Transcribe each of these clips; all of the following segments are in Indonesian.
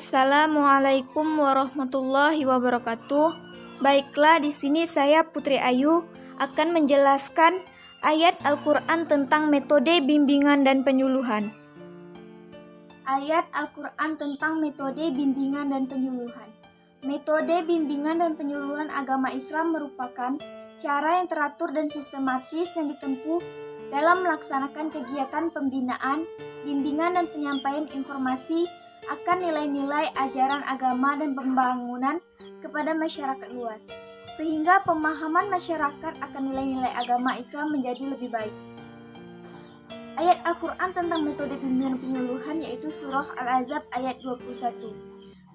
Assalamualaikum warahmatullahi wabarakatuh. Baiklah, di sini saya Putri Ayu akan menjelaskan ayat Al-Quran tentang metode bimbingan dan penyuluhan. Ayat Al-Quran tentang metode bimbingan dan penyuluhan. Metode bimbingan dan penyuluhan agama Islam merupakan cara yang teratur dan sistematis yang ditempuh dalam melaksanakan kegiatan pembinaan, bimbingan dan penyampaian informasi akan nilai-nilai ajaran agama dan pembangunan kepada masyarakat luas, sehingga pemahaman masyarakat akan nilai-nilai agama Islam menjadi lebih baik. Ayat Al-Quran tentang metode bimbingan penyuluhan yaitu surah Al-Ahzab ayat 21.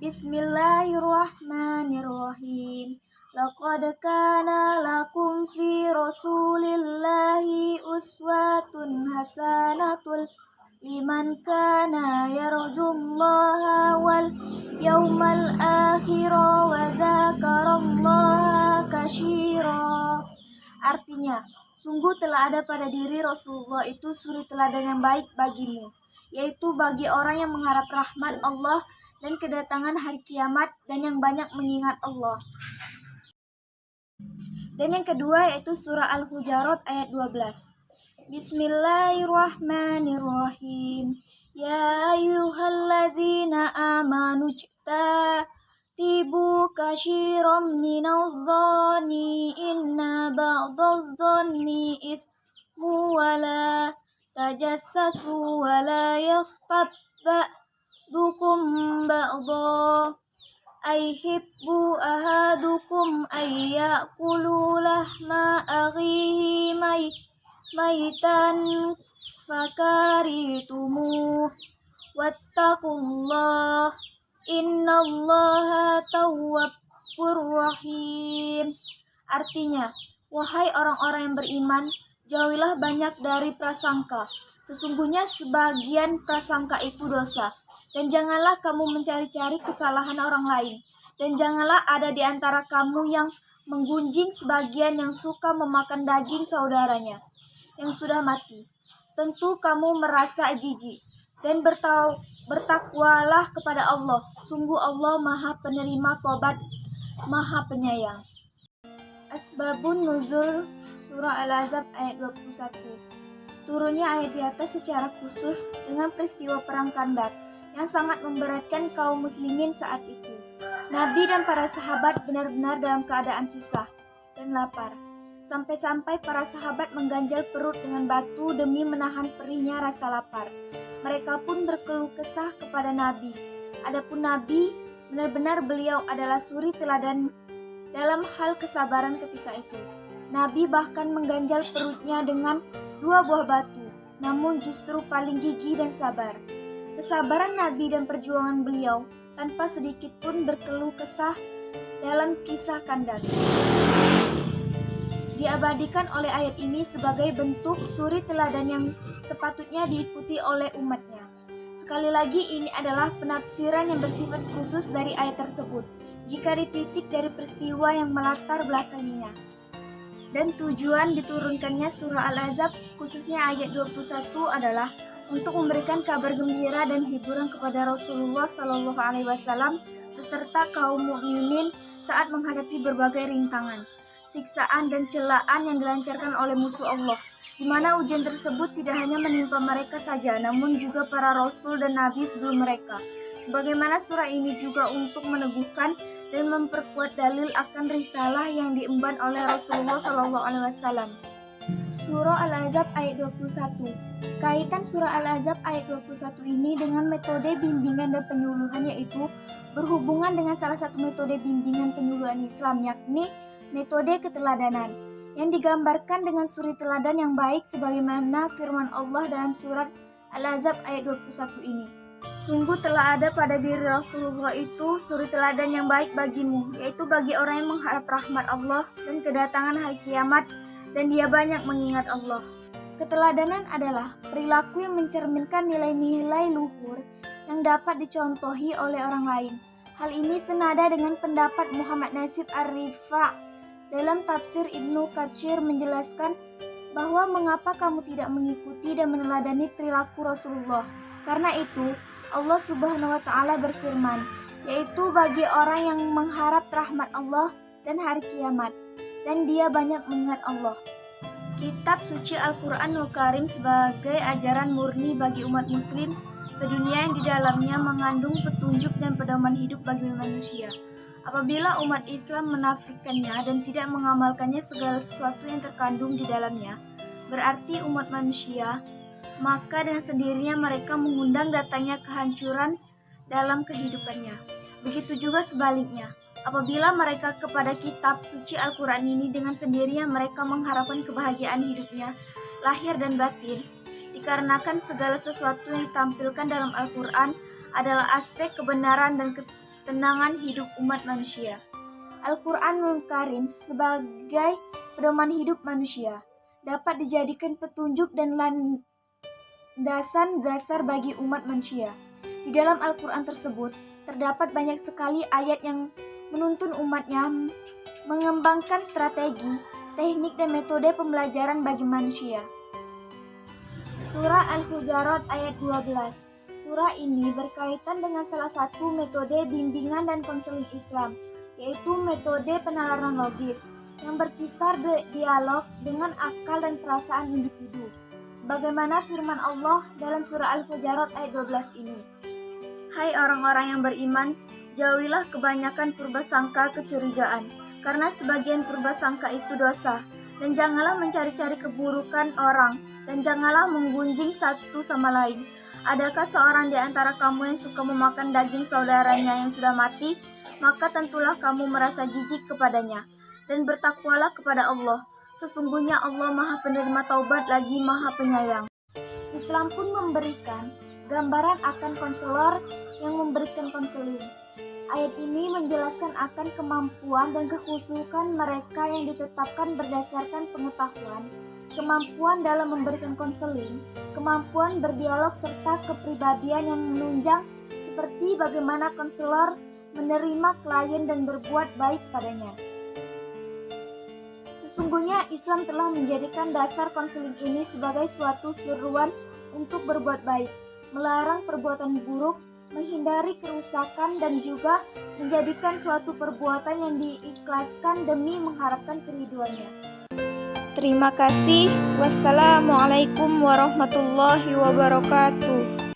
Bismillahirrahmanirrahim. Laqad kana lakum fi rasulillahi uswatun hasanatul liman kana yarjullaha wal yawmal akhira wa zakarallaha katsira. Artinya, sungguh telah ada pada diri Rasulullah itu suri teladan yang baik bagimu, yaitu bagi orang yang mengharap rahmat Allah dan kedatangan hari kiamat dan yang banyak mengingat Allah. Dan yang kedua yaitu surah Al-Hujurat ayat 12. Bismillahirrahmanirrahim. Ya ayyuhallazina amanu ijtanibu katsiran minadh-dhanni inna ba'dadh-dhanni ismu wa la tajassasu wa la yaghtab ba'dukum ba'dha ayhibbu ahadukum ayyakulu lahma akhihi maitan fakaritumu wattaqullah innallaha tawwabur rahim. Artinya, wahai orang-orang yang beriman, jauhilah banyak dari prasangka. Sesungguhnya sebagian prasangka itu dosa. Dan janganlah kamu mencari-cari kesalahan orang lain. Dan janganlah ada di antara kamu yang menggunjing sebagian yang suka memakan daging saudaranya yang sudah mati. Tentu kamu merasa jijik. Dan bertakwalah kepada Allah. Sungguh Allah Maha Penerima Tobat, Maha Penyayang. Asbabun Nuzul Surah Al-Ahzab ayat 21. Turunnya ayat di atas secara khusus dengan peristiwa Perang Khandaq yang sangat memberatkan kaum muslimin saat itu. Nabi dan para sahabat benar-benar dalam keadaan susah dan lapar. Sampai-sampai para sahabat mengganjal perut dengan batu demi menahan perihnya rasa lapar. Mereka pun berkeluh kesah kepada Nabi. Adapun Nabi, benar-benar beliau adalah suri teladan dalam hal kesabaran ketika itu. Nabi bahkan mengganjal perutnya dengan 2 buah batu, namun justru paling gigih dan sabar. Kesabaran Nabi dan perjuangan beliau tanpa sedikit pun berkeluh kesah dalam kisah Khandaq diabadikan oleh ayat ini sebagai bentuk suri teladan yang sepatutnya diikuti oleh umatnya. Sekali lagi, ini adalah penafsiran yang bersifat khusus dari ayat tersebut jika dititik dari peristiwa yang melatar belakanginya. Dan tujuan diturunkannya surah Al-Ahzab khususnya ayat 21 adalah untuk memberikan kabar gembira dan hiburan kepada Rasulullah SAW beserta kaum mukminin saat menghadapi berbagai rintangan, siksaan dan celaan yang dilancarkan oleh musuh Allah, di mana ujian tersebut tidak hanya menimpa mereka saja, namun juga para rasul dan nabi sebelum mereka. Sebagaimana surah ini juga untuk meneguhkan dan memperkuat dalil akan risalah yang diemban oleh Rasulullah SAW. Surah Al-Ahzab ayat 21. Kaitan surah Al-Ahzab ayat 21 ini dengan metode bimbingan dan penyuluhan yaitu berhubungan dengan salah satu metode bimbingan penyuluhan Islam, yakni metode keteladanan yang digambarkan dengan suri teladan yang baik sebagaimana firman Allah dalam surat Al-Ahzab ayat 21 ini. Sungguh telah ada pada diri Rasulullah itu suri teladan yang baik bagimu, yaitu bagi orang yang mengharap rahmat Allah dan kedatangan hari kiamat dan dia banyak mengingat Allah. Keteladanan adalah perilaku yang mencerminkan nilai-nilai luhur yang dapat dicontohi oleh orang lain. Hal ini senada dengan pendapat Muhammad Nasib Ar-Rifa' dalam tafsir Ibnu Katsir menjelaskan bahwa mengapa kamu tidak mengikuti dan meneladani perilaku Rasulullah. Karena itu, Allah Subhanahu wa taala berfirman, yaitu bagi orang yang mengharap rahmat Allah dan hari kiamat, dan dia banyak mengingat Allah. Kitab suci Al-Quranul Karim sebagai ajaran murni bagi umat muslim sedunia yang di dalamnya mengandung petunjuk dan pedoman hidup bagi manusia. Apabila umat Islam menafikannya dan tidak mengamalkannya segala sesuatu yang terkandung di dalamnya, berarti umat manusia, maka dengan sendirinya mereka mengundang datangnya kehancuran dalam kehidupannya. Begitu juga sebaliknya, apabila mereka kepada kitab suci Al-Quran ini dengan sendirinya mereka mengharapkan kebahagiaan hidupnya, lahir dan batin, dikarenakan segala sesuatu yang ditampilkan dalam Al-Quran adalah aspek kebenaran dan ketenangan hidup umat manusia. Al-Quranul Karim sebagai pedoman hidup manusia dapat dijadikan petunjuk dan landasan dasar bagi umat manusia. Di dalam Al-Quran tersebut terdapat banyak sekali ayat yang menuntun umatnya mengembangkan strategi, teknik dan metode pembelajaran bagi manusia. Surah Al-Hujurat ayat 12. Surah ini berkaitan dengan salah satu metode bimbingan dan konseling Islam, yaitu metode penalaran logis yang berkisar dialog dengan akal dan perasaan individu. Sebagaimana firman Allah dalam surah Al-Hujurat ayat 12 ini. Hai orang-orang yang beriman, jauhilah kebanyakan purbasangka kecurigaan, karena sebagian purbasangka itu dosa. Dan janganlah mencari-cari keburukan orang, dan janganlah menggunjing satu sama lain. Adakah seorang di antara kamu yang suka memakan daging saudaranya yang sudah mati? Maka tentulah kamu merasa jijik kepadanya. Dan bertakwalah kepada Allah. Sesungguhnya Allah Maha Penerima Taubat lagi Maha Penyayang. Islam pun memberikan gambaran akan konselor yang memberikan konseling. Ayat ini menjelaskan akan kemampuan dan kekhususan mereka yang ditetapkan berdasarkan pengetahuan, kemampuan dalam memberikan konseling, kemampuan berdialog serta kepribadian yang menunjang seperti bagaimana konselor menerima klien dan berbuat baik padanya. Sesungguhnya Islam telah menjadikan dasar konseling ini sebagai suatu seruan untuk berbuat baik, melarang perbuatan buruk, menghindari kerusakan dan juga menjadikan suatu perbuatan yang diikhlaskan demi mengharapkan keriduannya. Terima kasih. Wassalamualaikum warahmatullahi wabarakatuh.